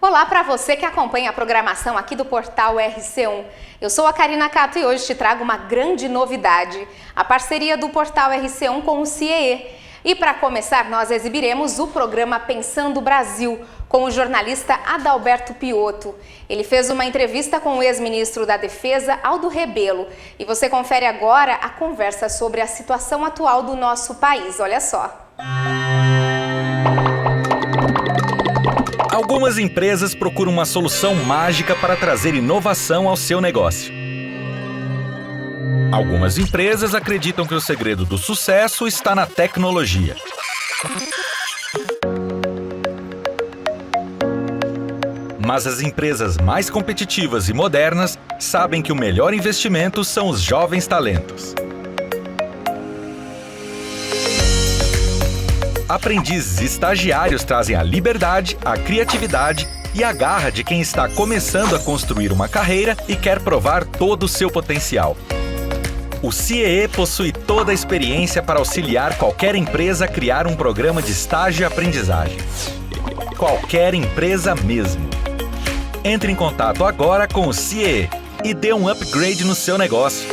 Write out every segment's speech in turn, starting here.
Olá para você que acompanha a programação aqui do portal RC1. Eu sou a Karina Cato e hoje te trago uma grande novidade, a parceria do portal RC1 com o CIEE. E para começar, nós exibiremos o programa Pensando Brasil, com o jornalista Adalberto Piotto. Ele fez uma entrevista com o ex-ministro da Defesa, Aldo Rebelo. E você confere agora a conversa sobre a situação atual do nosso país. Olha só. Algumas empresas procuram uma solução mágica para trazer inovação ao seu negócio. Algumas empresas acreditam que o segredo do sucesso está na tecnologia. Mas as empresas mais competitivas e modernas sabem que o melhor investimento são os jovens talentos. Aprendizes e estagiários trazem a liberdade, a criatividade e a garra de quem está começando a construir uma carreira e quer provar todo o seu potencial. O CIEE possui toda a experiência para auxiliar qualquer empresa a criar um programa de estágio e aprendizagem. Qualquer empresa mesmo. Entre em contato agora com o CIEE e dê um upgrade no seu negócio.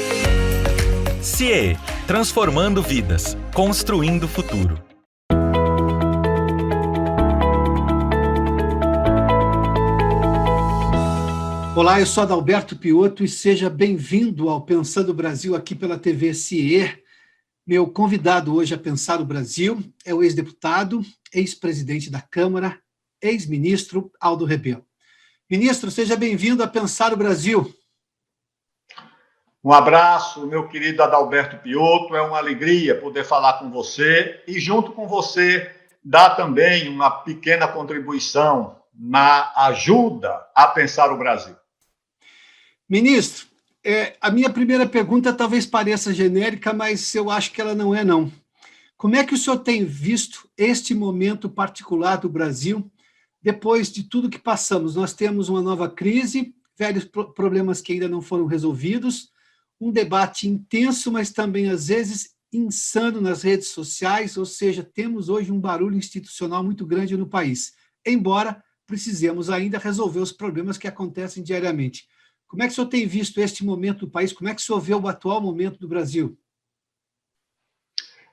CIEE, transformando vidas, construindo o futuro. Olá, eu sou Adalberto Piotto e seja bem-vindo ao Pensando Brasil aqui pela TV CIEE. Meu convidado hoje a Pensar o Brasil é o ex-deputado, ex-presidente da Câmara, ex-ministro Aldo Rebelo. Ministro, seja bem-vindo a Pensar o Brasil. Um abraço, meu querido Adalberto Piotto, é uma alegria poder falar com você e junto com você dar também uma pequena contribuição na ajuda a pensar o Brasil. Ministro, a minha primeira pergunta talvez pareça genérica, mas eu acho que ela não é, não. Como é que o senhor tem visto este momento particular do Brasil, depois de tudo que passamos? Nós temos uma nova crise, velhos problemas que ainda não foram resolvidos, um debate intenso, mas também, às vezes, insano nas redes sociais, ou seja, temos hoje um barulho institucional muito grande no país, embora precisemos ainda resolver os problemas que acontecem diariamente. Como é que o senhor tem visto este momento do país? Como é que o senhor vê o atual momento do Brasil?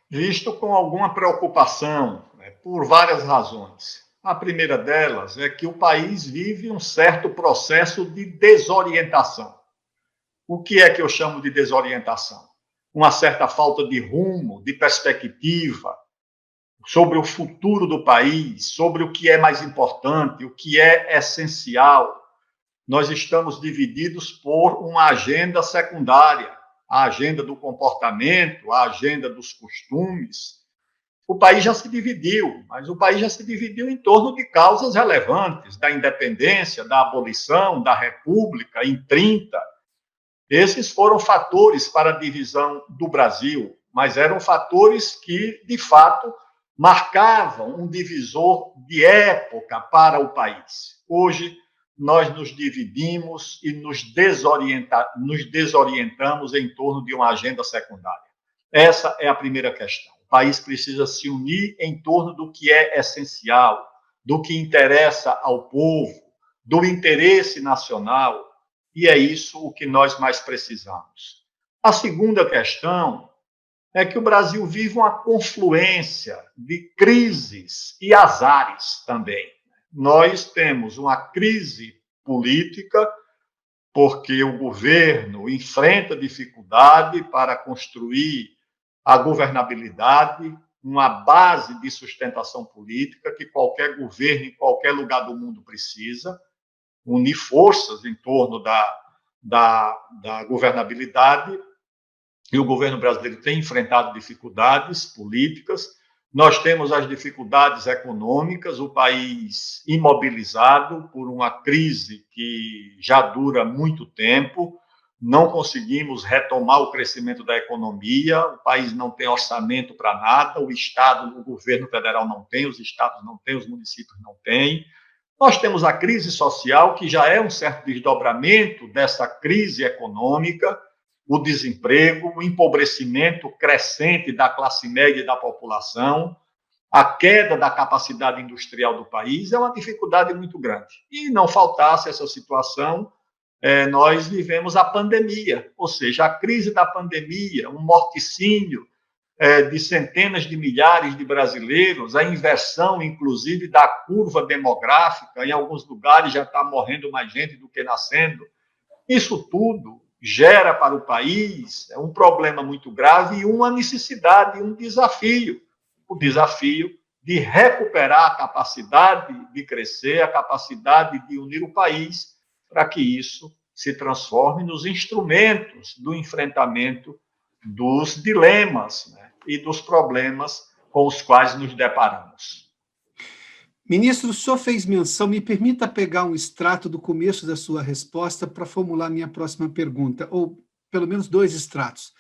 Visto com alguma preocupação, por várias razões. A primeira delas é que o país vive um certo processo de desorientação. O que é que eu chamo de desorientação? Uma certa falta de rumo, de perspectiva sobre o futuro do país, sobre o que é mais importante, o que é essencial. Nós estamos divididos por uma agenda secundária, a agenda do comportamento, a agenda dos costumes. O país já se dividiu, mas o país já se dividiu em torno de causas relevantes, da independência, da abolição, da república, em 30. Esses foram fatores para a divisão do Brasil, mas eram fatores que, de fato, marcavam um divisor de época para o país. Hoje, nós nos dividimos e nos desorientamos em torno de uma agenda secundária. Essa é a primeira questão. O país precisa se unir em torno do que é essencial, do que interessa ao povo, do interesse nacional, e é isso o que nós mais precisamos. A segunda questão é que o Brasil vive uma confluência de crises e azares também. Nós temos uma crise política, porque o governo enfrenta dificuldade para construir a governabilidade, uma base de sustentação política que qualquer governo em qualquer lugar do mundo precisa, unir forças em torno da governabilidade, e o governo brasileiro tem enfrentado dificuldades políticas. Nós temos as dificuldades econômicas, o país imobilizado por uma crise que já dura muito tempo, não conseguimos retomar o crescimento da economia, o país não tem orçamento para nada, o Estado, o governo federal não tem, os estados não têm, os municípios não têm. Nós temos a crise social, que já é um certo desdobramento dessa crise econômica, o desemprego, o empobrecimento crescente da classe média e da população, a queda da capacidade industrial do país é uma dificuldade muito grande. E não faltasse essa situação, nós vivemos a pandemia, ou seja, a crise da pandemia, um morticínio de centenas de milhares de brasileiros, a inversão, inclusive, da curva demográfica, em alguns lugares já está morrendo mais gente do que nascendo. Isso tudo gera para o país um problema muito grave e uma necessidade, um desafio. O desafio de recuperar a capacidade de crescer, a capacidade de unir o país, para que isso se transforme nos instrumentos do enfrentamento dos dilemas, né, e dos problemas com os quais nos deparamos. Ministro, o senhor fez menção, me permita pegar um extrato do começo da sua resposta para formular minha próxima pergunta, ou pelo menos 2 extratos.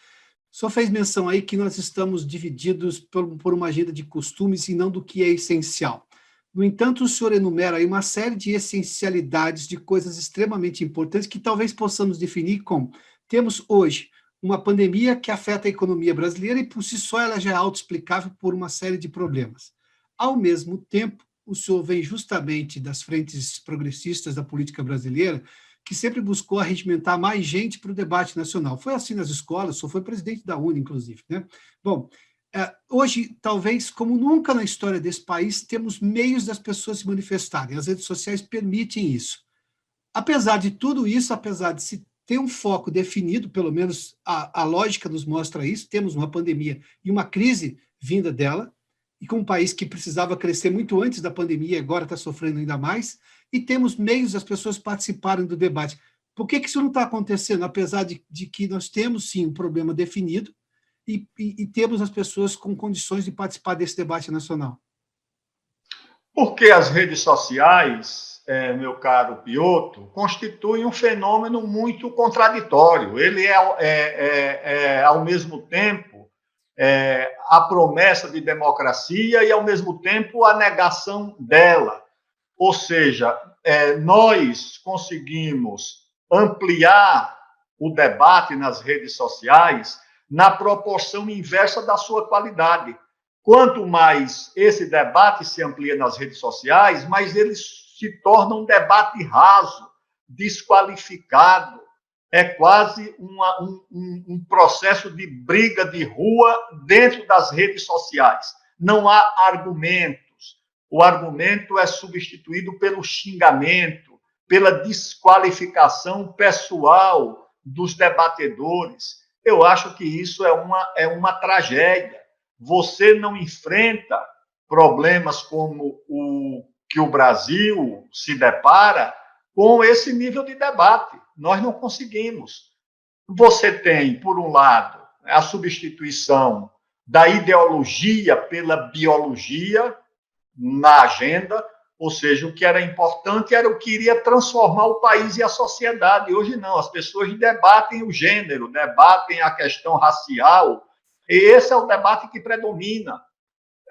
O senhor fez menção aí que nós estamos divididos por uma agenda de costumes e não do que é essencial. No entanto, o senhor enumera aí uma série de essencialidades, de coisas extremamente importantes que talvez possamos definir como: temos hoje uma pandemia que afeta a economia brasileira e, por si só, ela já é autoexplicável por uma série de problemas. Ao mesmo tempo, o senhor vem justamente das frentes progressistas da política brasileira, que sempre buscou arregimentar mais gente para o debate nacional. Foi assim nas escolas, o senhor foi presidente da UNE, inclusive, né? Bom, hoje, talvez, como nunca na história desse país, temos meios das pessoas se manifestarem. As redes sociais permitem isso. Apesar de tudo isso, apesar de se ter um foco definido, pelo menos a lógica nos mostra isso, temos uma pandemia e uma crise vinda dela, e com um país que precisava crescer muito antes da pandemia, agora está sofrendo ainda mais, e temos meios das pessoas participarem do debate. Por que isso não está acontecendo, apesar de que nós temos, sim, um problema definido e temos as pessoas com condições de participar desse debate nacional? Porque as redes sociais, meu caro Piotr, constituem um fenômeno muito contraditório. Ele ao mesmo tempo, a promessa de democracia e, ao mesmo tempo, a negação dela. Ou seja, nós conseguimos ampliar o debate nas redes sociais na proporção inversa da sua qualidade. Quanto mais esse debate se amplia nas redes sociais, mais ele se torna um debate raso, desqualificado. É quase um processo de briga de rua dentro das redes sociais. Não há argumentos. O argumento é substituído pelo xingamento, pela desqualificação pessoal dos debatedores. Eu acho que isso é uma tragédia. Você não enfrenta problemas como o que o Brasil se depara com esse nível de debate. Nós não conseguimos. Você tem, por um lado, a substituição da ideologia pela biologia na agenda, ou seja, o que era importante era o que iria transformar o país e a sociedade. Hoje não, as pessoas debatem o gênero, debatem a questão racial, e esse é o debate que predomina,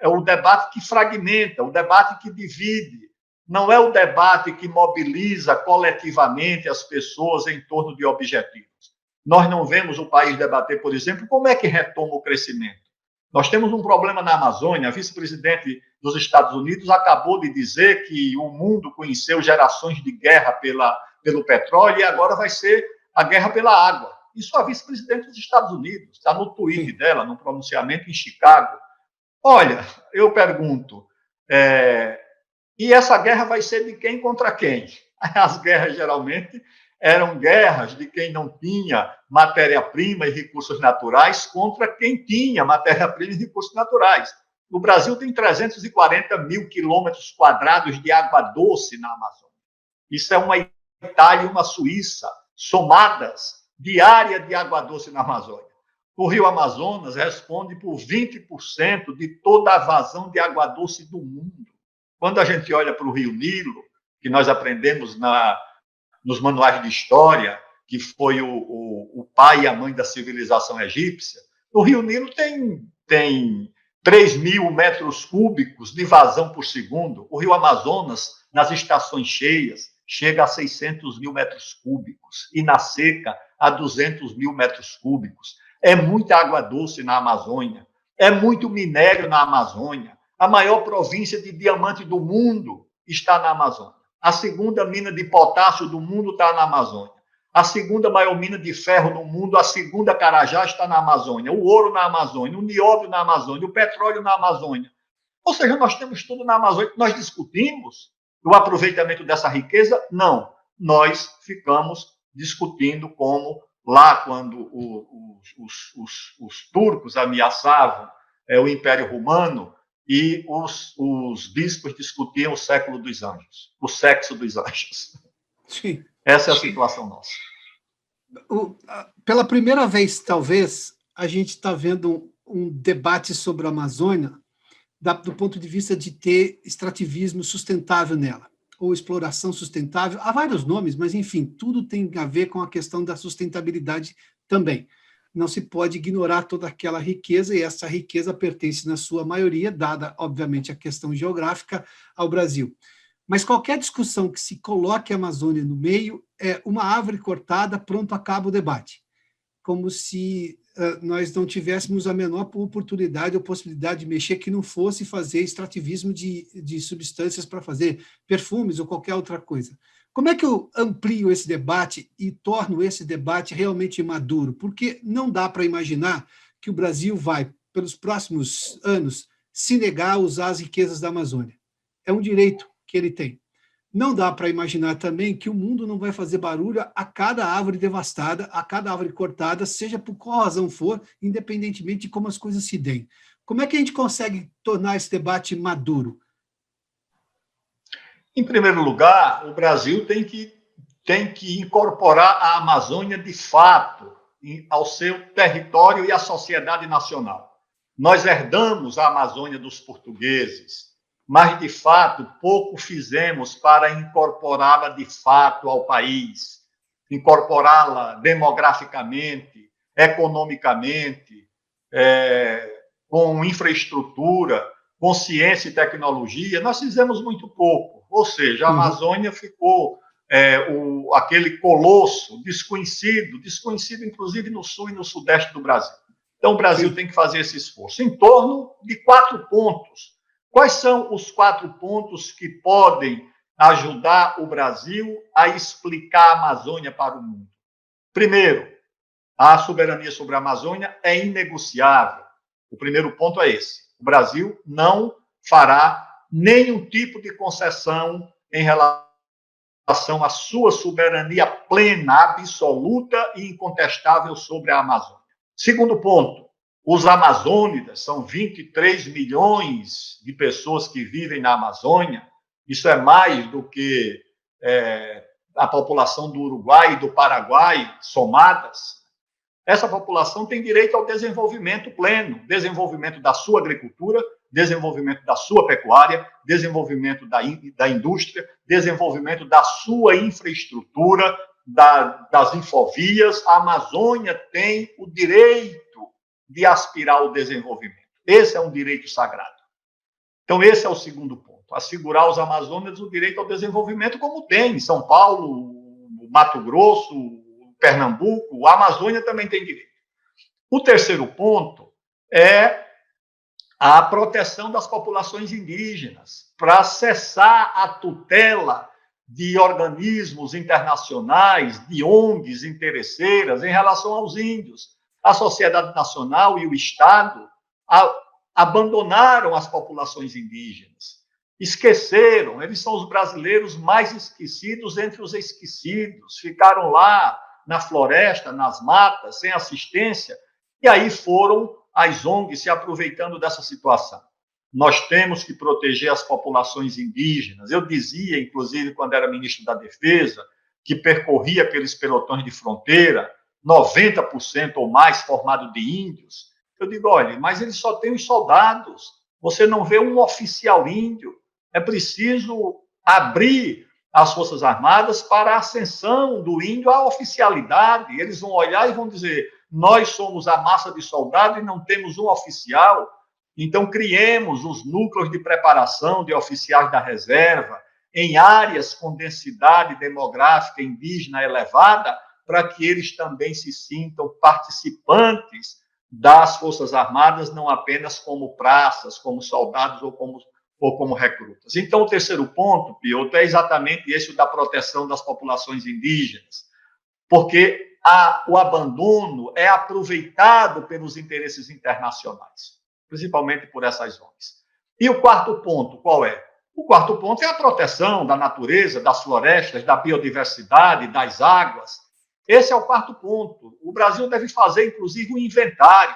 é o debate que fragmenta, o debate que divide. Não é o debate que mobiliza coletivamente as pessoas em torno de objetivos. Nós não vemos o país debater, por exemplo, como é que retoma o crescimento. Nós temos um problema na Amazônia. A vice-presidente dos Estados Unidos acabou de dizer que o mundo conheceu gerações de guerra pelo petróleo e agora vai ser a guerra pela água. Isso a vice-presidente dos Estados Unidos, está no tweet dela, no pronunciamento em Chicago. Olha, eu pergunto, e essa guerra vai ser de quem contra quem? As guerras, geralmente, eram guerras de quem não tinha matéria-prima e recursos naturais contra quem tinha matéria-prima e recursos naturais. O Brasil tem 340 mil quilômetros quadrados de água doce na Amazônia. Isso é uma Itália e uma Suíça somadas de área de água doce na Amazônia. O Rio Amazonas responde por 20% de toda a vazão de água doce do mundo. Quando a gente olha para o Rio Nilo, que nós aprendemos nos manuais de história, que foi o pai e a mãe da civilização egípcia, o Rio Nilo tem 3 mil metros cúbicos de vazão por segundo. O Rio Amazonas, nas estações cheias, chega a 600 mil metros cúbicos e na seca a 200 mil metros cúbicos. É muita água doce na Amazônia, é muito minério na Amazônia. A maior província de diamante do mundo está na Amazônia. A segunda mina de potássio do mundo está na Amazônia. A segunda maior mina de ferro no mundo, a segunda Carajás, está na Amazônia. O ouro na Amazônia, o nióbio na Amazônia, o petróleo na Amazônia. Ou seja, nós temos tudo na Amazônia. Nós discutimos o aproveitamento dessa riqueza? Não. Nós ficamos discutindo como lá, quando os turcos ameaçavam o Império Romano, e os bispos discutiam o século dos anjos, o sexo dos anjos. Sim. Essa é a situação nossa. Pela primeira vez, talvez, a gente está vendo um debate sobre a Amazônia do ponto de vista de ter extrativismo sustentável nela, ou exploração sustentável. Há vários nomes, mas, enfim, tudo tem a ver com a questão da sustentabilidade também. Não se pode ignorar toda aquela riqueza, e essa riqueza pertence, na sua maioria, dada, obviamente, a questão geográfica, ao Brasil. Mas qualquer discussão que se coloque a Amazônia no meio é uma árvore cortada, pronto, acaba o debate. Como se nós não tivéssemos a menor oportunidade ou possibilidade de mexer, que não fosse fazer extrativismo de substâncias para fazer perfumes ou qualquer outra coisa. Como é que eu amplio esse debate e torno esse debate realmente maduro? Porque não dá para imaginar que o Brasil vai, pelos próximos anos, se negar a usar as riquezas da Amazônia. É um direito que ele tem. Não dá para imaginar também que o mundo não vai fazer barulho a cada árvore devastada, a cada árvore cortada, seja por qual razão for, independentemente de como as coisas se deem. Como é que a gente consegue tornar esse debate maduro? Em primeiro lugar, o Brasil tem que incorporar a Amazônia de fato ao seu território e à sociedade nacional. Nós herdamos a Amazônia dos portugueses, mas, de fato, pouco fizemos para incorporá-la de fato ao país, incorporá-la demograficamente, economicamente, com infraestrutura, com ciência e tecnologia. Nós fizemos muito pouco. Ou seja, a Amazônia ficou aquele colosso desconhecido inclusive no sul e no sudeste do Brasil. Então, o Brasil tem que fazer esse esforço em torno de 4 pontos. Quais são os 4 pontos que podem ajudar o Brasil a explicar a Amazônia para o mundo? Primeiro, a soberania sobre a Amazônia é inegociável. O primeiro ponto é esse. O Brasil não fará nenhum tipo de concessão em relação à sua soberania plena, absoluta e incontestável sobre a Amazônia. Segundo ponto, os amazônidas, são 23 milhões de pessoas que vivem na Amazônia. Isso é mais do que a população do Uruguai e do Paraguai somadas. Essa população tem direito ao desenvolvimento pleno, desenvolvimento da sua agricultura, desenvolvimento da sua pecuária, desenvolvimento da indústria, desenvolvimento da sua infraestrutura, das infovias. A Amazônia tem o direito de aspirar ao desenvolvimento. Esse é um direito sagrado. Então, esse é o segundo ponto. Assegurar aos amazônidas o direito ao desenvolvimento, como tem em São Paulo, Mato Grosso, Pernambuco. A Amazônia também tem direito. O terceiro ponto é a proteção das populações indígenas, para cessar a tutela de organismos internacionais, de ONGs interesseiras em relação aos índios. A sociedade nacional e o Estado abandonaram as populações indígenas, esqueceram, eles são os brasileiros mais esquecidos entre os esquecidos, ficaram lá na floresta, nas matas, sem assistência, e aí foram as ONGs se aproveitando dessa situação. Nós temos que proteger as populações indígenas. Eu dizia, inclusive, quando era ministro da Defesa, que percorria aqueles pelotões de fronteira, 90% ou mais formado de índios. Eu digo, olha, mas eles só têm os soldados. Você não vê um oficial índio. É preciso abrir as Forças Armadas para a ascensão do índio à oficialidade. Eles vão olhar e vão dizer, nós somos a massa de soldados e não temos um oficial. Então, criemos os núcleos de preparação de oficiais da reserva em áreas com densidade demográfica indígena elevada, para que eles também se sintam participantes das Forças Armadas, não apenas como praças, como soldados ou como recrutas. Então, o terceiro ponto, Piotr, é exatamente esse, o da proteção das populações indígenas, porque o abandono é aproveitado pelos interesses internacionais, principalmente por essas ONGs. E o quarto ponto, qual é? O quarto ponto é a proteção da natureza, das florestas, da biodiversidade, das águas. Esse é o quarto ponto. O Brasil deve fazer, inclusive, um inventário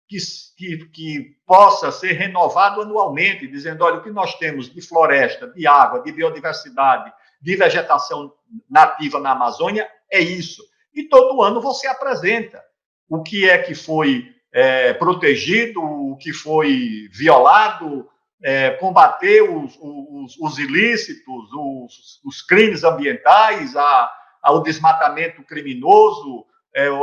que possa ser renovado anualmente, dizendo, olha, o que nós temos de floresta, de água, de biodiversidade, de vegetação nativa na Amazônia, é isso. E todo ano você apresenta o que é que foi protegido, o que foi violado, combater os ilícitos, os crimes ambientais, ao desmatamento criminoso,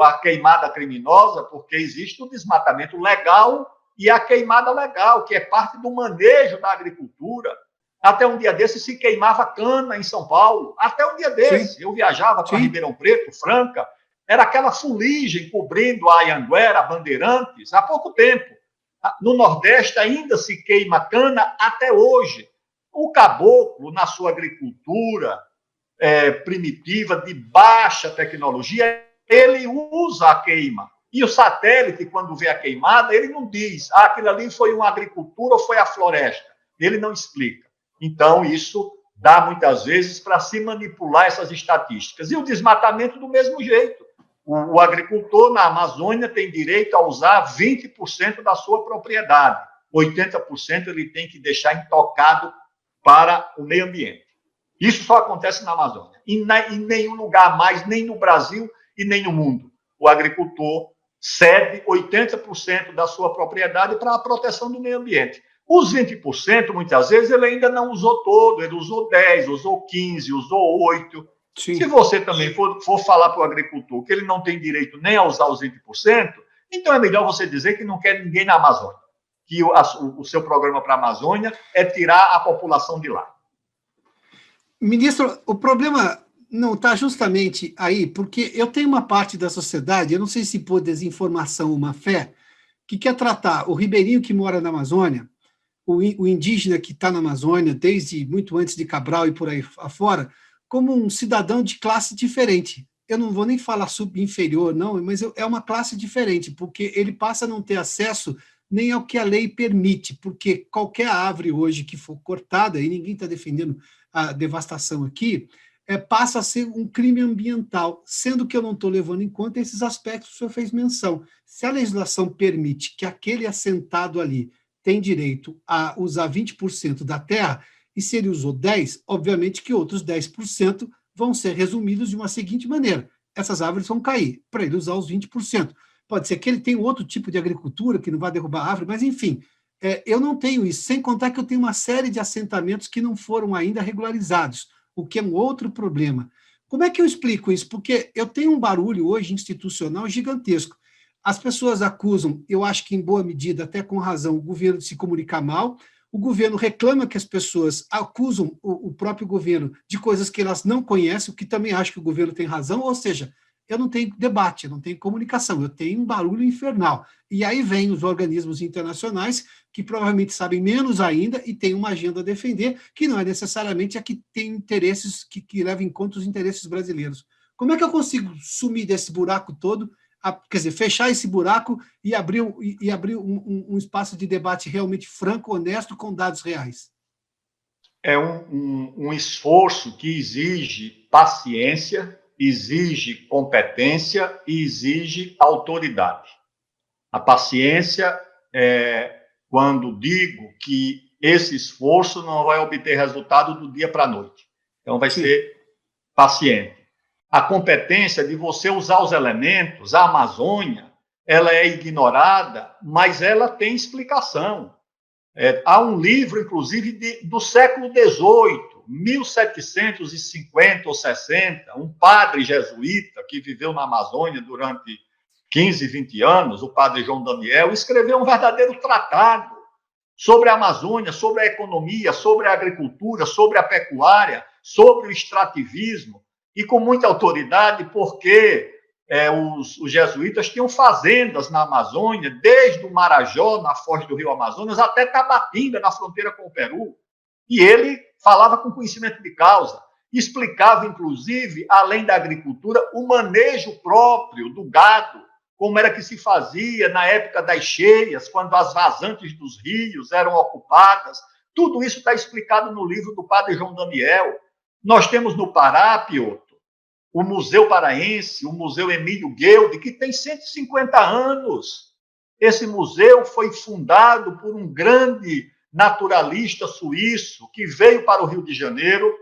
a queimada criminosa, porque existe o desmatamento legal e a queimada legal, que é parte do manejo da agricultura. Até um dia desse se queimava cana em São Paulo. Até um dia desse. Sim. Eu viajava para Ribeirão Preto, Franca, era aquela fuligem cobrindo a Anhanguera, Bandeirantes, há pouco tempo. No Nordeste ainda se queima cana até hoje. O caboclo, na sua agricultura primitiva, de baixa tecnologia, ele usa a queima. E o satélite, quando vê a queimada, ele não diz, aquilo ali foi uma agricultura ou foi a floresta. Ele não explica. Então, isso dá muitas vezes para se manipular essas estatísticas. E o desmatamento do mesmo jeito. O agricultor na Amazônia tem direito a usar 20% da sua propriedade. 80% ele tem que deixar intocado para o meio ambiente. Isso só acontece na Amazônia. Em nenhum lugar mais, nem no Brasil e nem no mundo. O agricultor cede 80% da sua propriedade para a proteção do meio ambiente. Os 20%, muitas vezes, ele ainda não usou todo, ele usou 10, usou 15, usou 8. Sim. Se você também for falar para o agricultor que ele não tem direito nem a usar os 20%, então é melhor você dizer que não quer ninguém na Amazônia, que o seu programa para a Amazônia é tirar a população de lá. Ministro, o problema não está justamente aí, porque eu tenho uma parte da sociedade, eu não sei se por desinformação ou má fé, que quer tratar o ribeirinho que mora na Amazônia, o indígena que está na Amazônia, desde muito antes de Cabral e por aí afora, como um cidadão de classe diferente. Eu não vou nem falar subinferior, não, mas é uma classe diferente, porque ele passa a não ter acesso nem ao que a lei permite, porque qualquer árvore hoje que for cortada, e ninguém está defendendo a devastação aqui, passa a ser um crime ambiental, sendo que eu não estou levando em conta esses aspectos que o senhor fez menção. Se a legislação permite que aquele assentado ali tem direito a usar 20% da terra, e se ele usou 10%, obviamente que outros 10% vão ser resumidos de uma seguinte maneira: essas árvores vão cair, para ele usar os 20%. Pode ser que ele tenha outro tipo de agricultura, que não vai derrubar a árvore, mas, enfim, eu não tenho isso, sem contar que eu tenho uma série de assentamentos que não foram ainda regularizados, o que é um outro problema. Como é que eu explico isso? Porque eu tenho um barulho hoje institucional gigantesco. As pessoas acusam, eu acho que em boa medida, até com razão, o governo de se comunicar mal, o governo reclama que as pessoas acusam o próprio governo de coisas que elas não conhecem, o que também acho que o governo tem razão, ou seja, eu não tenho debate, eu não tenho comunicação, eu tenho um barulho infernal. E aí vem os organismos internacionais, que provavelmente sabem menos ainda e têm uma agenda a defender, que não é necessariamente a que tem interesses, que leva em conta os interesses brasileiros. Como é que eu consigo sumir desse buraco todo, quer dizer, fechar esse buraco e abrir um espaço de debate realmente franco, honesto, com dados reais? É um esforço que exige paciência, exige competência e exige autoridade. A paciência é quando digo que esse esforço não vai obter resultado do dia para a noite. Então, vai ser paciente. A competência de você usar os elementos, a Amazônia, ela é ignorada, mas ela tem explicação. Há um livro, inclusive, do século XVIII, 1750 ou 60, um padre jesuíta que viveu na Amazônia durante 15, 20 anos, o padre João Daniel, escreveu um verdadeiro tratado sobre a Amazônia, sobre a economia, sobre a agricultura, sobre a pecuária, sobre o extrativismo, e com muita autoridade, porque os jesuítas tinham fazendas na Amazônia, desde o Marajó, na foz do rio Amazonas, até Tabatinga, na fronteira com o Peru. E ele falava com conhecimento de causa, explicava, inclusive, além da agricultura, o manejo próprio do gado, como era que se fazia na época das cheias, quando as vazantes dos rios eram ocupadas. Tudo isso está explicado no livro do padre João Daniel. Nós temos no Pará, Piotr, o Museu Paraense, o Museu Emílio Gueldi, que tem 150 anos. Esse museu foi fundado por um grande naturalista suíço que veio para o Rio de Janeiro,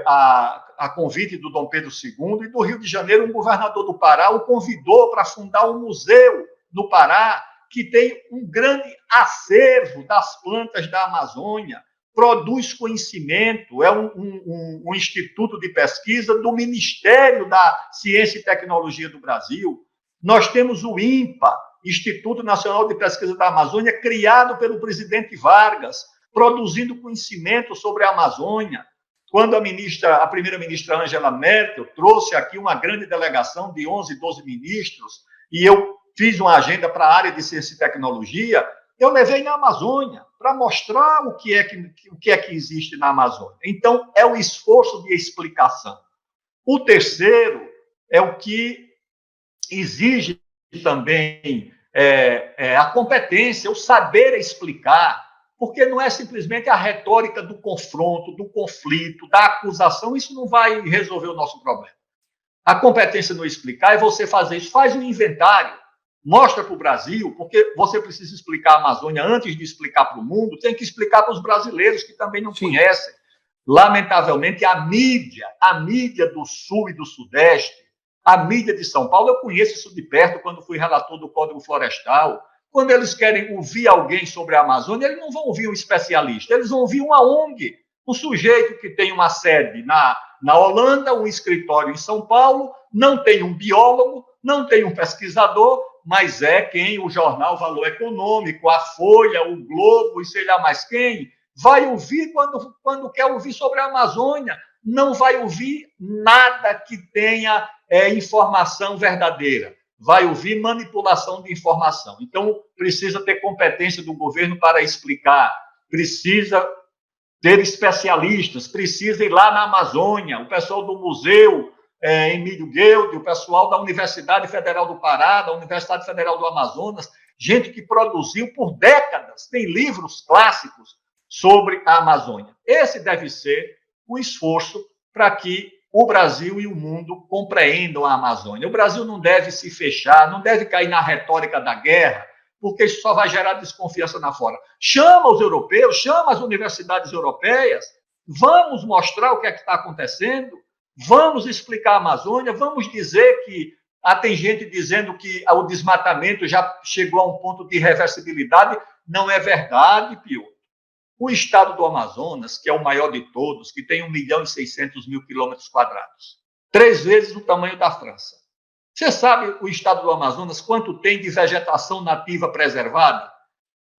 a convite do Dom Pedro II, e do Rio de Janeiro, um governador do Pará o convidou para fundar um museu no Pará, que tem um grande acervo das plantas da Amazônia, produz conhecimento, é um instituto de pesquisa do Ministério da Ciência e Tecnologia do Brasil. Nós temos o INPA, Instituto Nacional de Pesquisa da Amazônia, criado pelo presidente Vargas, produzindo conhecimento sobre a Amazônia. Quando a primeira-ministra Angela Merkel trouxe aqui uma grande delegação de 11, 12 ministros, e eu fiz uma agenda para a área de ciência e tecnologia, eu levei na Amazônia para mostrar o que é que existe na Amazônia. Então, é o esforço de explicação. O terceiro é o que exige também a competência, o saber explicar, porque não é simplesmente a retórica do confronto, do conflito, da acusação, isso não vai resolver o nosso problema. A competência no explicar é você fazer isso, faz um inventário, mostra para o Brasil, porque você precisa explicar a Amazônia antes de explicar para o mundo, tem que explicar para os brasileiros que também não conhecem. Lamentavelmente, a mídia do Sul e do Sudeste, a mídia de São Paulo, eu conheço isso de perto quando fui relator do Código Florestal. Quando eles querem ouvir alguém sobre a Amazônia, eles não vão ouvir um especialista, eles vão ouvir uma ONG, um sujeito que tem uma sede na Holanda, um escritório em São Paulo, não tem um biólogo, não tem um pesquisador, mas é quem o jornal Valor Econômico, a Folha, o Globo e sei lá mais quem, vai ouvir quando quer ouvir sobre a Amazônia. Não vai ouvir nada que tenha informação verdadeira. Vai ouvir manipulação de informação. Então, precisa ter competência do governo para explicar, precisa ter especialistas, precisa ir lá na Amazônia, o pessoal do Museu Emílio Gueldi, o pessoal da Universidade Federal do Pará, da Universidade Federal do Amazonas, gente que produziu por décadas, tem livros clássicos sobre a Amazônia. Esse deve ser o esforço para que o Brasil e o mundo compreendam a Amazônia. O Brasil não deve se fechar, não deve cair na retórica da guerra, porque isso só vai gerar desconfiança na fora. Chama os europeus, chama as universidades europeias, vamos mostrar o que é que está acontecendo, vamos explicar a Amazônia, vamos dizer que tem gente dizendo que o desmatamento já chegou a um ponto de irreversibilidade. Não é verdade, Pio. O estado do Amazonas, que é o maior de todos, que tem 1.600.000 quilômetros quadrados, 3 vezes o tamanho da França. Você sabe o estado do Amazonas quanto tem de vegetação nativa preservada?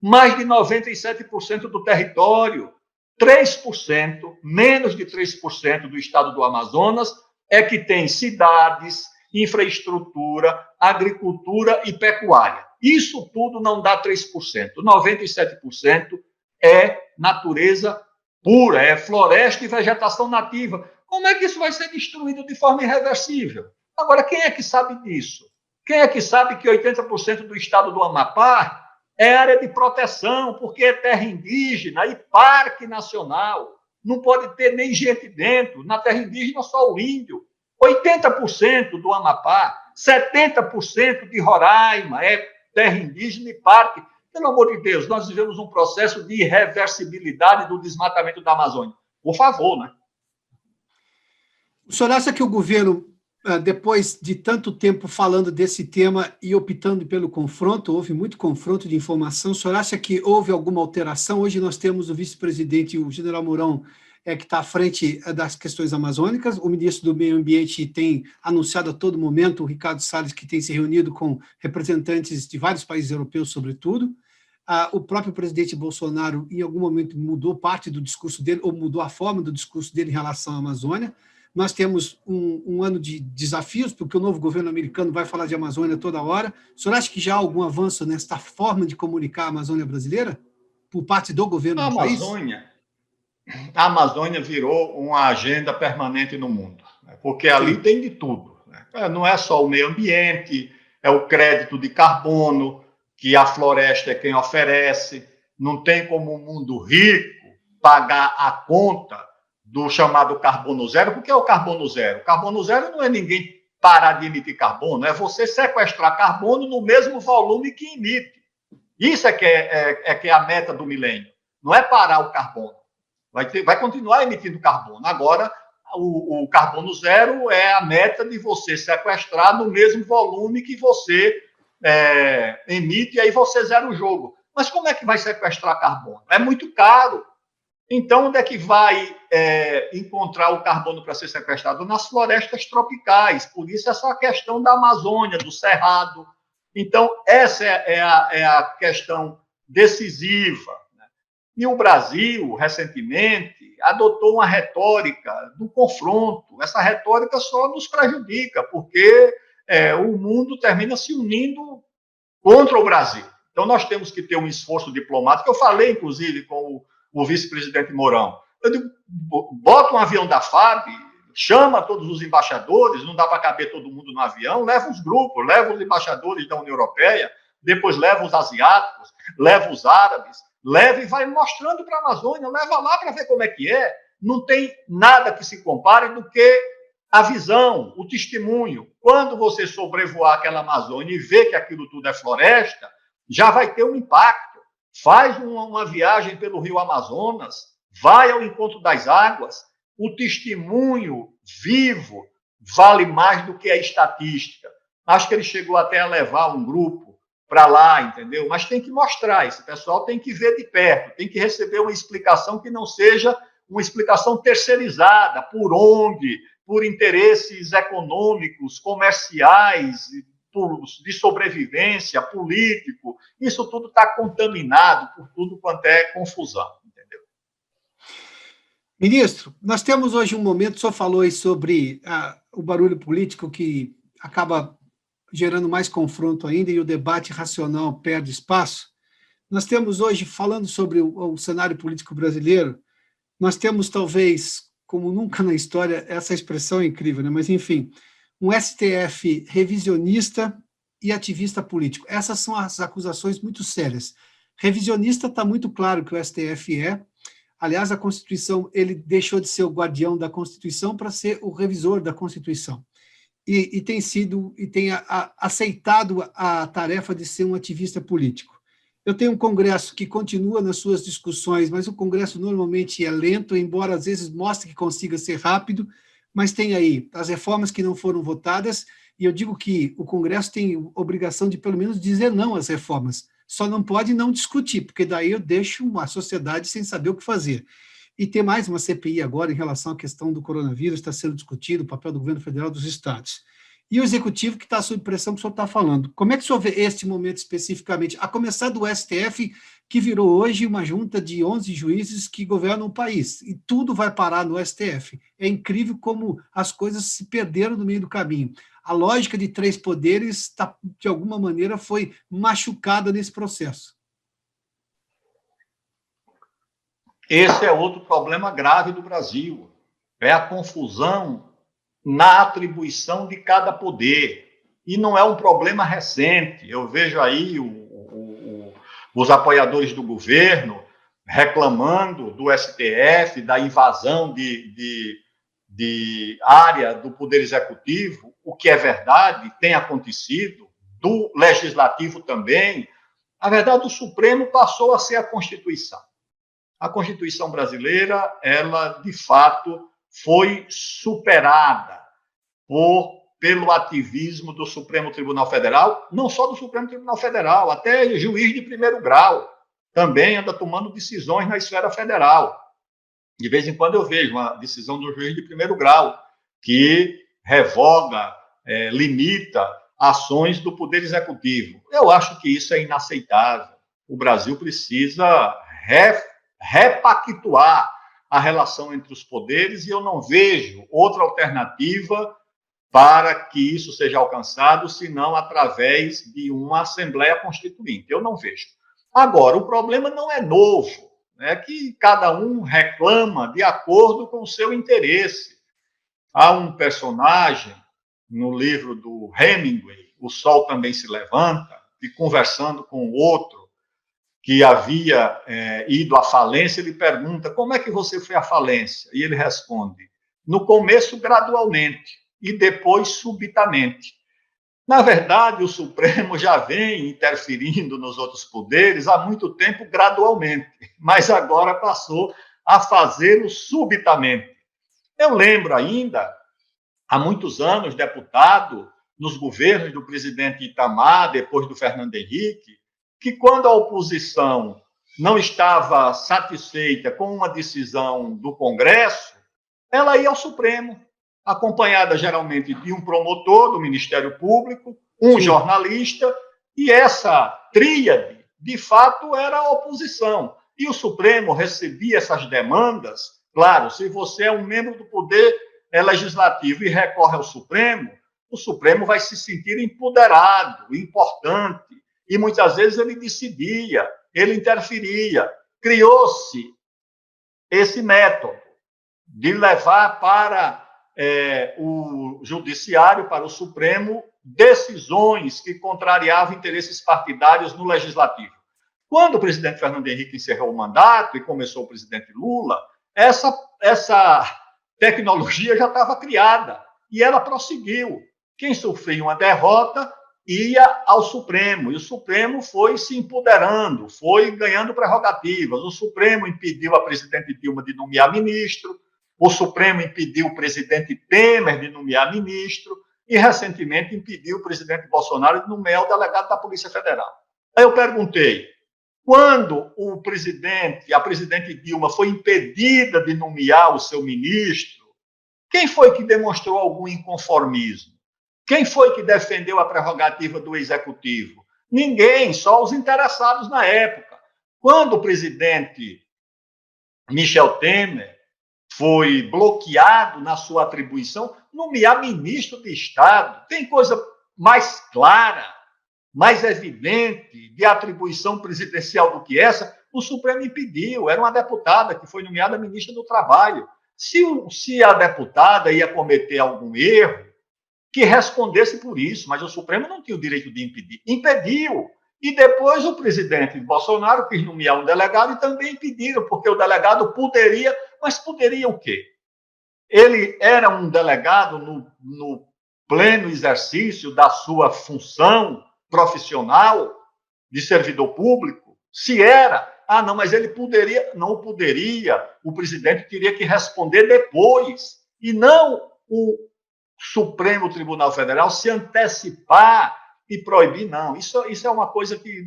Mais de 97% do território. 3%, menos de 3% do estado do Amazonas é que tem cidades, infraestrutura, agricultura e pecuária. Isso tudo não dá 3%. 97% é natureza pura, é floresta e vegetação nativa. Como é que isso vai ser destruído de forma irreversível? Agora, quem é que sabe disso? Quem é que sabe que 80% do estado do Amapá é área de proteção, porque é terra indígena e parque nacional? Não pode ter nem gente dentro. Na terra indígena, só o índio. 80% do Amapá, 70% de Roraima é terra indígena e parque. Pelo amor de Deus, nós vivemos um processo de irreversibilidade do desmatamento da Amazônia. Por favor, né? O senhor acha que o governo, depois de tanto tempo falando desse tema e optando pelo confronto, houve muito confronto de informação, o senhor acha que houve alguma alteração? Hoje nós temos o vice-presidente, o general Mourão, que está à frente das questões amazônicas, o ministro do Meio Ambiente tem anunciado a todo momento, o Ricardo Salles, que tem se reunido com representantes de vários países europeus, sobretudo. O próprio presidente Bolsonaro, em algum momento, mudou parte do discurso dele, ou mudou a forma do discurso dele em relação à Amazônia. nós temos um ano de desafios, porque o novo governo americano vai falar de Amazônia toda hora. O senhor acha que já há algum avanço nesta forma de comunicar a Amazônia brasileira, por parte do governo A do país? A Amazônia virou uma agenda permanente no mundo, né? Porque ali Sim. tem de tudo, né? Não é só o meio ambiente, é o crédito de carbono, que a floresta é quem oferece. Não tem como o mundo rico pagar a conta do chamado carbono zero. Porque é o carbono zero? O carbono zero não é ninguém parar de emitir carbono, é você sequestrar carbono no mesmo volume que emite. Isso que é a meta do milênio. Não é parar o carbono. Vai continuar emitindo carbono. Agora, o carbono zero é a meta de você sequestrar no mesmo volume que você emite, e aí você zera o jogo. Mas como é que vai sequestrar carbono? É muito caro. Então, onde é que vai encontrar o carbono para ser sequestrado? Nas florestas tropicais. Por isso, essa questão da Amazônia, do Cerrado. Então, essa é a questão decisiva. E o Brasil, recentemente, adotou uma retórica do confronto. Essa retórica só nos prejudica, porque o mundo termina se unindo contra o Brasil. Então, nós temos que ter um esforço diplomático. Eu falei, inclusive, com o vice-presidente Mourão. Eu digo, bota um avião da FAB, chama todos os embaixadores, não dá para caber todo mundo no avião, leva os grupos, leva os embaixadores da União Europeia, depois leva os asiáticos, leva os árabes, leva e vai mostrando para a Amazônia, leva lá para ver como é que é. Não tem nada que se compare do que a visão, o testemunho. Quando você sobrevoar aquela Amazônia e ver que aquilo tudo é floresta, já vai ter um impacto. Faz uma viagem pelo rio Amazonas, vai ao encontro das águas. O testemunho vivo vale mais do que a estatística. Acho que ele chegou até a levar um grupo para lá, entendeu? Mas tem que mostrar, esse pessoal tem que ver de perto, tem que receber uma explicação que não seja uma explicação terceirizada, por ONG, por interesses econômicos, comerciais, de sobrevivência, político. Isso tudo está contaminado por tudo quanto é confusão, entendeu? Ministro, nós temos hoje um momento, o senhor falou aí sobre o barulho político que acaba gerando mais confronto ainda e o debate racional perde espaço. Nós temos hoje, falando sobre o cenário político brasileiro, nós temos talvez, como nunca na história, essa expressão é incrível, né? Mas enfim, um STF revisionista e ativista político. Essas são as acusações muito sérias. Revisionista está muito claro que o STF é. Aliás, a Constituição, ele deixou de ser o guardião da Constituição para ser o revisor da Constituição. E tem aceitado a tarefa de ser um ativista político. Eu tenho um Congresso que continua nas suas discussões, mas o Congresso normalmente é lento, embora às vezes mostre que consiga ser rápido, mas tem aí as reformas que não foram votadas, e eu digo que o Congresso tem obrigação de pelo menos dizer não às reformas, só não pode não discutir, porque daí eu deixo a sociedade sem saber o que fazer. E tem mais uma CPI agora em relação à questão do coronavírus, está sendo discutido o papel do governo federal dos estados. E o executivo que está sob pressão que o senhor está falando. Como é que o senhor vê este momento especificamente? A começar do STF, que virou hoje uma junta de 11 juízes que governam o país, e tudo vai parar no STF. É incrível como as coisas se perderam no meio do caminho. A lógica de 3 poderes, de alguma maneira, foi machucada nesse processo. Esse é outro problema grave do Brasil. É a confusão na atribuição de cada poder. E não é um problema recente. Eu vejo aí os apoiadores do governo reclamando do STF, da invasão de área do Poder Executivo, o que é verdade, tem acontecido, do Legislativo também. A verdade, o Supremo passou a ser a Constituição. A Constituição brasileira, ela, de fato, foi superada pelo ativismo do Supremo Tribunal Federal, não só do Supremo Tribunal Federal, até juiz de primeiro grau também anda tomando decisões na esfera federal. De vez em quando eu vejo uma decisão do juiz de primeiro grau que revoga, limita ações do Poder Executivo. Eu acho que isso é inaceitável. O Brasil precisa repactuar a relação entre os poderes, e eu não vejo outra alternativa para que isso seja alcançado, senão através de uma Assembleia Constituinte. Eu não vejo. Agora, o problema não é novo, é que cada um reclama de acordo com o seu interesse. Há um personagem no livro do Hemingway, O Sol Também Se Levanta, e conversando com outro que havia ido à falência, ele pergunta: como é que você foi à falência? E ele responde: no começo, gradualmente, e depois, subitamente. Na verdade, o Supremo já vem interferindo nos outros poderes há muito tempo, gradualmente, mas agora passou a fazê-lo subitamente. Eu lembro ainda, há muitos anos, deputado, nos governos do presidente Itamar, depois do Fernando Henrique, que quando a oposição não estava satisfeita com uma decisão do Congresso, ela ia ao Supremo, acompanhada geralmente de um promotor do Ministério Público, um jornalista, e essa tríade, de fato, era a oposição. E o Supremo recebia essas demandas. Claro, se você é um membro do Poder Legislativo e recorre ao Supremo, o Supremo vai se sentir empoderado, importante, e muitas vezes ele decidia, ele interferia. Criou-se esse método de levar para o Judiciário, para o Supremo, decisões que contrariavam interesses partidários no Legislativo. Quando o presidente Fernando Henrique encerrou o mandato e começou o presidente Lula, essa tecnologia já estava criada e ela prosseguiu. Quem sofria uma derrota ia ao Supremo, e o Supremo foi se empoderando, foi ganhando prerrogativas. O Supremo impediu a presidente Dilma de nomear ministro, o Supremo impediu o presidente Temer de nomear ministro, e recentemente impediu o presidente Bolsonaro de nomear o delegado da Polícia Federal. Aí eu perguntei: quando a presidente Dilma foi impedida de nomear o seu ministro, quem foi que demonstrou algum inconformismo? Quem foi que defendeu a prerrogativa do executivo? Ninguém, só os interessados na época. Quando o presidente Michel Temer foi bloqueado na sua atribuição, nomear ministro de Estado, tem coisa mais clara, mais evidente de atribuição presidencial do que essa? O Supremo impediu, era uma deputada que foi nomeada ministra do Trabalho. Se a deputada ia cometer algum erro, que respondesse por isso, mas o Supremo não tinha o direito de impedir. Impediu. E depois o presidente Bolsonaro quis nomear um delegado e também impediram, porque o delegado poderia, mas poderia o quê? Ele era um delegado no pleno exercício da sua função profissional de servidor público? Se era, não, mas ele não poderia, o presidente teria que responder depois, e não o Supremo Tribunal Federal se antecipar e proibir, não. Isso é uma coisa que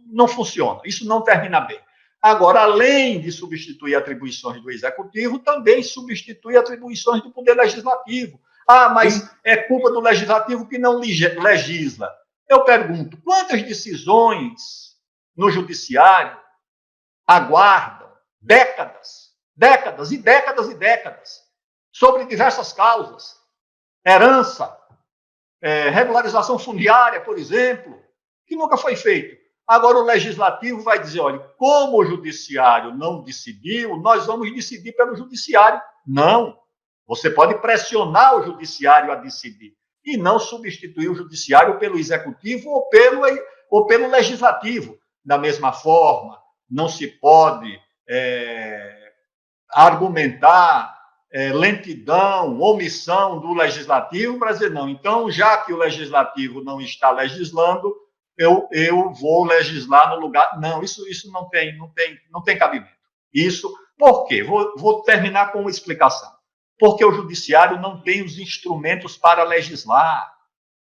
não funciona, isso não termina bem. Agora, além de substituir atribuições do Executivo, também substitui atribuições do Poder Legislativo. Mas é culpa do Legislativo que não legisla. Eu pergunto, quantas decisões no Judiciário aguardam décadas e décadas e décadas sobre diversas causas? Herança, regularização fundiária, por exemplo, que nunca foi feito. Agora o Legislativo vai dizer: olha, como o Judiciário não decidiu, nós vamos decidir pelo Judiciário. Não, você pode pressionar o Judiciário a decidir e não substituir o Judiciário pelo Executivo ou pelo Legislativo. Da mesma forma, não se pode argumentar lentidão, omissão do Legislativo, para dizer, não, então, já que o Legislativo não está legislando, eu vou legislar no lugar. Não, isso não tem cabimento. Isso, por quê? Vou terminar com uma explicação. Porque o Judiciário não tem os instrumentos para legislar.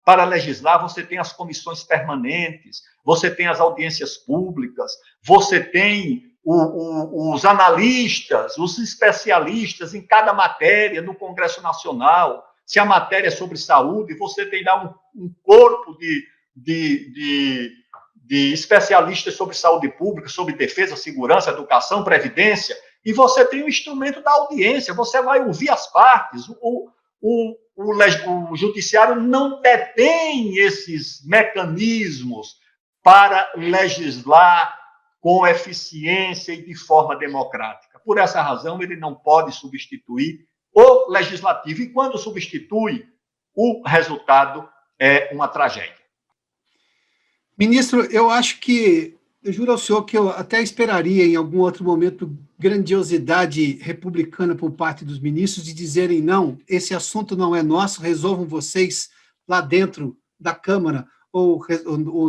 Para legislar, você tem as comissões permanentes, você tem as audiências públicas, você tem os analistas, os especialistas em cada matéria no Congresso Nacional. Se a matéria é sobre saúde, você tem lá um corpo de especialistas sobre saúde pública, sobre defesa, segurança, educação, previdência. E você tem o instrumento da audiência, você vai ouvir as partes. O judiciário não detém esses mecanismos para legislar com eficiência e de forma democrática. Por essa razão, ele não pode substituir o legislativo. E quando substitui, o resultado é uma tragédia. Ministro, eu acho que, eu juro ao senhor que eu até esperaria em algum outro momento grandiosidade republicana por parte dos ministros de dizerem não, esse assunto não é nosso, resolvam vocês lá dentro da Câmara ou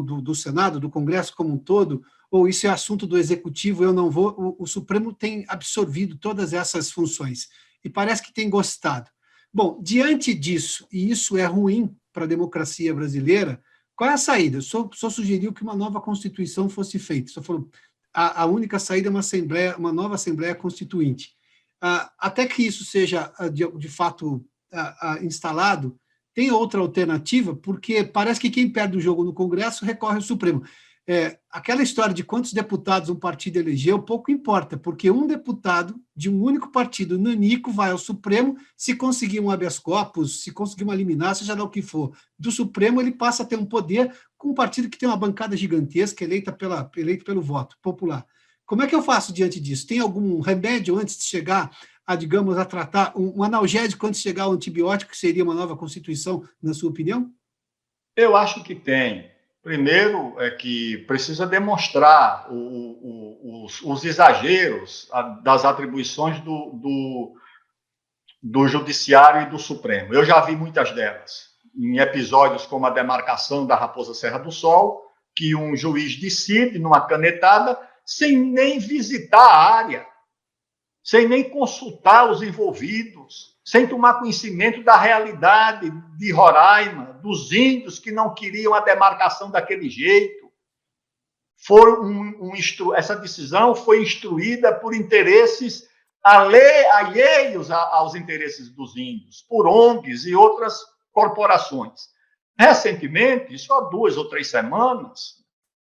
do Senado, do Congresso como um todo, ou isso é assunto do Executivo, eu não vou. O Supremo tem absorvido todas essas funções e parece que tem gostado. Bom, diante disso, e isso é ruim para a democracia brasileira, qual é a saída? Só sugeriu que uma nova Constituição fosse feita. Só falou, a única saída é uma nova Assembleia Constituinte. Até que isso seja, de fato, instalado, tem outra alternativa, porque parece que quem perde o jogo no Congresso recorre ao Supremo. Aquela história de quantos deputados um partido elegeu, pouco importa, porque um deputado de um único partido, nanico, vai ao Supremo, se conseguir um habeas corpus, se conseguir uma liminar, seja lá o que for, do Supremo ele passa a ter um poder com um partido que tem uma bancada gigantesca, eleito pelo voto popular. Como é que eu faço diante disso? Tem algum remédio antes de chegar digamos, a tratar, um analgésico antes de chegar ao antibiótico, que seria uma nova Constituição, na sua opinião? Eu acho que tem. Primeiro é que precisa demonstrar os exageros das atribuições do Judiciário e do Supremo. Eu já vi muitas delas, em episódios como a demarcação da Raposa Serra do Sol, que um juiz decide numa canetada sem nem visitar a área, sem nem consultar os envolvidos, sem tomar conhecimento da realidade de Roraima, dos índios que não queriam a demarcação daquele jeito. Essa decisão foi instruída por interesses alheios aos interesses dos índios, por ONGs e outras corporações. Recentemente, só 2 ou 3 semanas,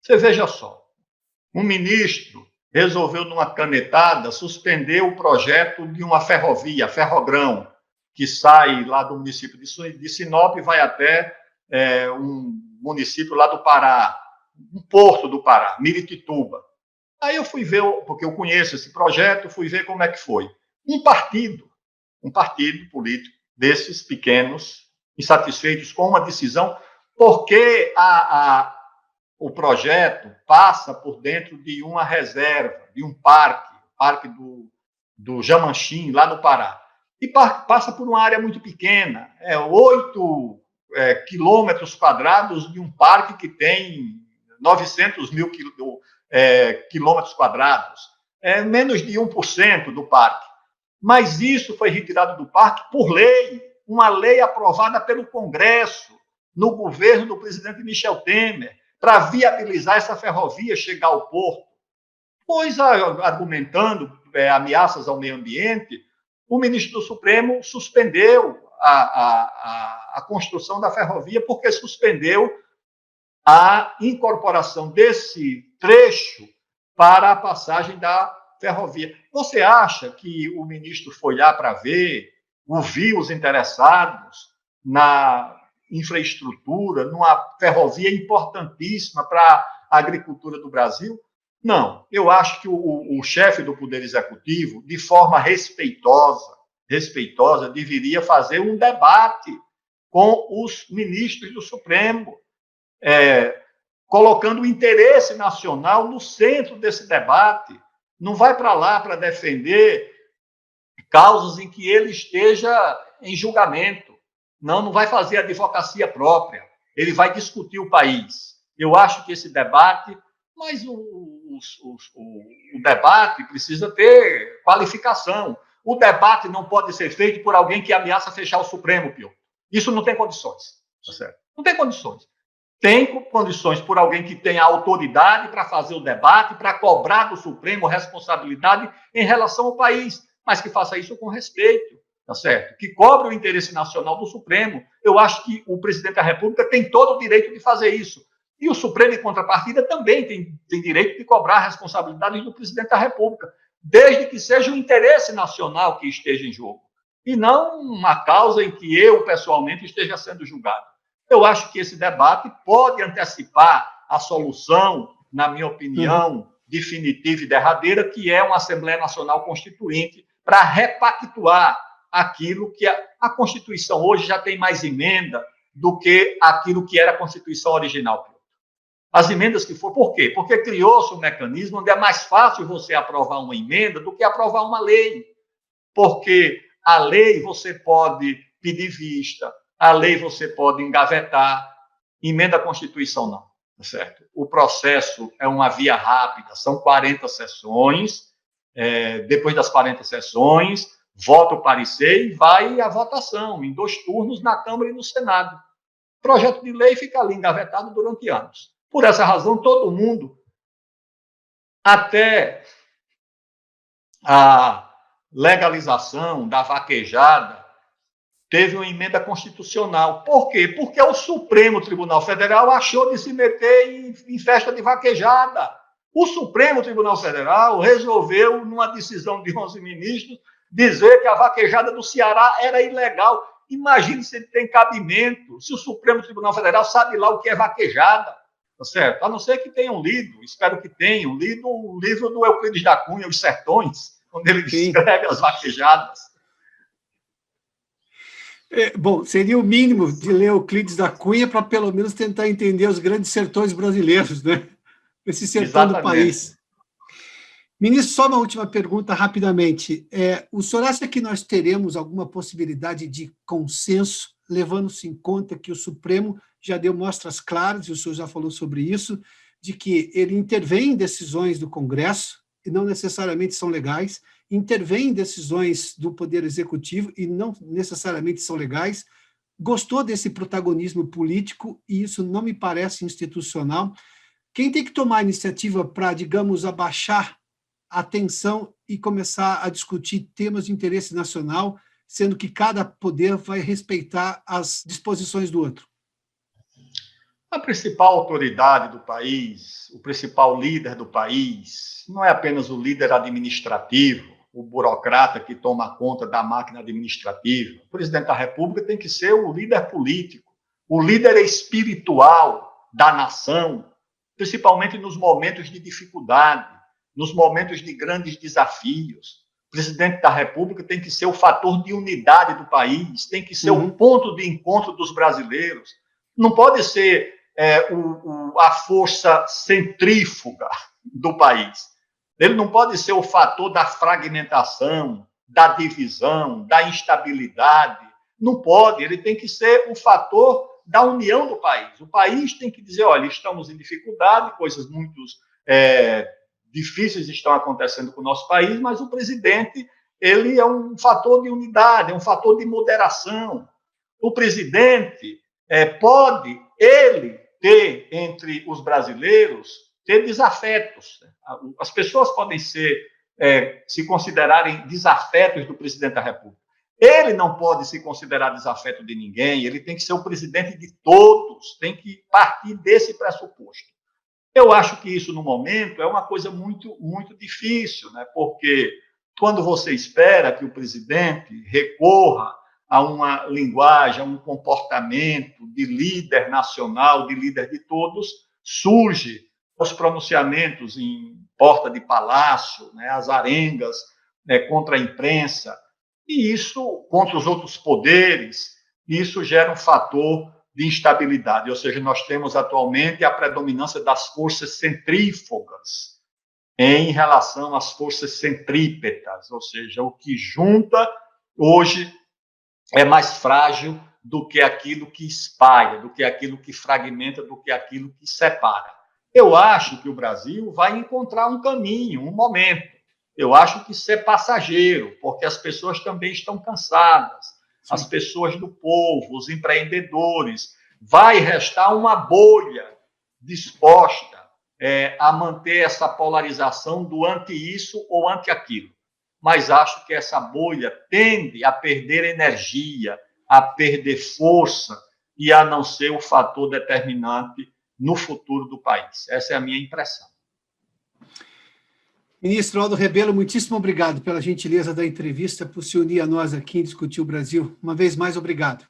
você veja só, um ministro resolveu, numa canetada, suspender o projeto de uma ferrovia, Ferrogrão, que sai lá do município de Sinop e vai até um município lá do Pará, um porto do Pará, Miritituba. Aí eu fui ver, porque eu conheço esse projeto, fui ver como é que foi. Um partido político desses pequenos, insatisfeitos com uma decisão, porque o projeto passa por dentro de uma reserva, de um parque do Jamanchim, lá no Pará. E passa por uma área muito pequena, 8 quilômetros quadrados de um parque que tem 900 mil quilômetros quadrados. Menos de 1% do parque. Mas isso foi retirado do parque por lei, uma lei aprovada pelo Congresso, no governo do presidente Michel Temer, para viabilizar essa ferrovia chegar ao porto. Pois, argumentando ameaças ao meio ambiente, o ministro do Supremo suspendeu a construção da ferrovia, porque suspendeu a incorporação desse trecho para a passagem da ferrovia. Você acha que o ministro foi lá para ver, ouvir os interessados na infraestrutura, numa ferrovia importantíssima para a agricultura do Brasil? Não. Eu acho que o chefe do Poder Executivo, de forma respeitosa, deveria fazer um debate com os ministros do Supremo, colocando o interesse nacional no centro desse debate. Não vai para lá para defender causas em que ele esteja em julgamento. Não vai fazer advocacia própria. Ele vai discutir o país. Eu acho que esse debate, mas o debate precisa ter qualificação. O debate não pode ser feito por alguém que ameaça fechar o Supremo, Pio. Isso não tem condições. Tá certo? Não tem condições. Tem condições por alguém que tenha autoridade para fazer o debate, para cobrar do Supremo responsabilidade em relação ao país, mas que faça isso com respeito, tá certo? Que cobre o interesse nacional do Supremo. Eu acho que o presidente da República tem todo o direito de fazer isso. E o Supremo, em contrapartida, também tem direito de cobrar responsabilidades do presidente da República. desde que seja o interesse nacional que esteja em jogo, e não uma causa em que eu, pessoalmente, esteja sendo julgado. Eu acho que esse debate pode antecipar a solução, na minha opinião, definitiva e derradeira, que é uma Assembleia Nacional Constituinte, para repactuar aquilo que a Constituição hoje já tem mais emenda do que aquilo que era a Constituição original. As emendas que foram. Por quê? Porque criou-se um mecanismo onde é mais fácil você aprovar uma emenda do que aprovar uma lei. Porque a lei você pode pedir vista, a lei você pode engavetar, emenda à Constituição não, tá certo? O processo é uma via rápida, são 40 sessões, depois das 40 sessões, vota o parecer e vai à votação, em 2 turnos, na Câmara e no Senado. O projeto de lei fica ali engavetado durante anos. Por essa razão, todo mundo, até a legalização da vaquejada, teve uma emenda constitucional. Por quê? Porque o Supremo Tribunal Federal achou de se meter em festa de vaquejada. O Supremo Tribunal Federal resolveu, numa decisão de 11 ministros, dizer que a vaquejada do Ceará era ilegal. Imagine se ele tem cabimento, se o Supremo Tribunal Federal sabe lá o que é vaquejada, tá certo? A não ser que tenham lido, espero que tenham lido o livro do Euclides da Cunha, Os Sertões, onde ele descreve as vaquejadas. Bom, seria o mínimo de ler Euclides da Cunha para pelo menos tentar entender os grandes sertões brasileiros, né? Esse sertão do país. Ministro, só uma última pergunta rapidamente. O senhor acha que nós teremos alguma possibilidade de consenso, levando-se em conta que o Supremo já deu mostras claras, e o senhor já falou sobre isso, de que ele intervém em decisões do Congresso, e não necessariamente são legais, intervém em decisões do Poder Executivo, e não necessariamente são legais, gostou desse protagonismo político, e isso não me parece institucional. Quem tem que tomar a iniciativa para, digamos, abaixar a tensão e começar a discutir temas de interesse nacional, sendo que cada poder vai respeitar as disposições do outro? A principal autoridade do país, o principal líder do país, não é apenas o líder administrativo, o burocrata que toma conta da máquina administrativa. O presidente da República tem que ser o líder político, o líder espiritual da nação, principalmente nos momentos de dificuldade, nos momentos de grandes desafios. O presidente da República tem que ser o fator de unidade do país, tem que ser o ponto de encontro dos brasileiros. Não pode ser a força centrífuga do país. Ele não pode ser o fator da fragmentação, da divisão, da instabilidade. Não pode, ele tem que ser o fator da união do país. O país tem que dizer, olha, estamos em dificuldade, coisas muito difíceis estão acontecendo com o nosso país, mas o presidente, ele é um fator de unidade, é um fator de moderação. O presidente pode, ele, ter entre os brasileiros, ter desafetos. As pessoas podem se considerarem desafetos do presidente da República. Ele não pode se considerar desafeto de ninguém, ele tem que ser o presidente de todos, tem que partir desse pressuposto. Eu acho que isso, no momento, é uma coisa muito, muito difícil, né? Porque quando você espera que o presidente recorra a uma linguagem, a um comportamento de líder nacional, de líder de todos, surge os pronunciamentos em porta de palácio, né, as arengas contra a imprensa, e isso, contra os outros poderes, isso gera um fator de instabilidade, ou seja, nós temos atualmente a predominância das forças centrífugas em relação às forças centrípetas, ou seja, o que junta hoje é mais frágil do que aquilo que espalha, do que aquilo que fragmenta, do que aquilo que separa. Eu acho que o Brasil vai encontrar um caminho, um momento. Eu acho que isso é passageiro, porque as pessoas também estão cansadas, as pessoas do povo, os empreendedores. Vai restar uma bolha disposta a manter essa polarização do anti-isso ou anti-aquilo. Mas acho que essa bolha tende a perder energia, a perder força e a não ser o fator determinante no futuro do país. Essa é a minha impressão. Ministro Aldo Rebelo, muitíssimo obrigado pela gentileza da entrevista, por se unir a nós aqui em Discutir o Brasil. Uma vez mais, obrigado.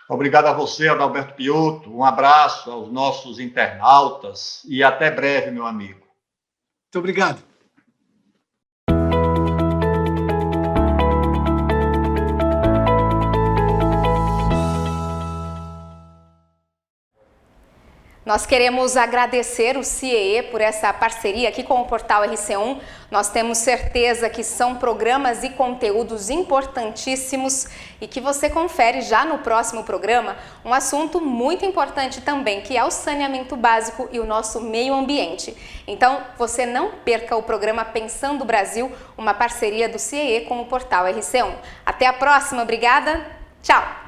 Obrigado a você, Adalberto Piotto. Um abraço aos nossos internautas e até breve, meu amigo. Muito obrigado. Nós queremos agradecer o CIEE por essa parceria aqui com o Portal RC1. Nós temos certeza que são programas e conteúdos importantíssimos e que você confere já no próximo programa um assunto muito importante também, que é o saneamento básico e o nosso meio ambiente. Então, você não perca o programa Pensando o Brasil, uma parceria do CIEE com o Portal RC1. Até a próxima, obrigada, tchau!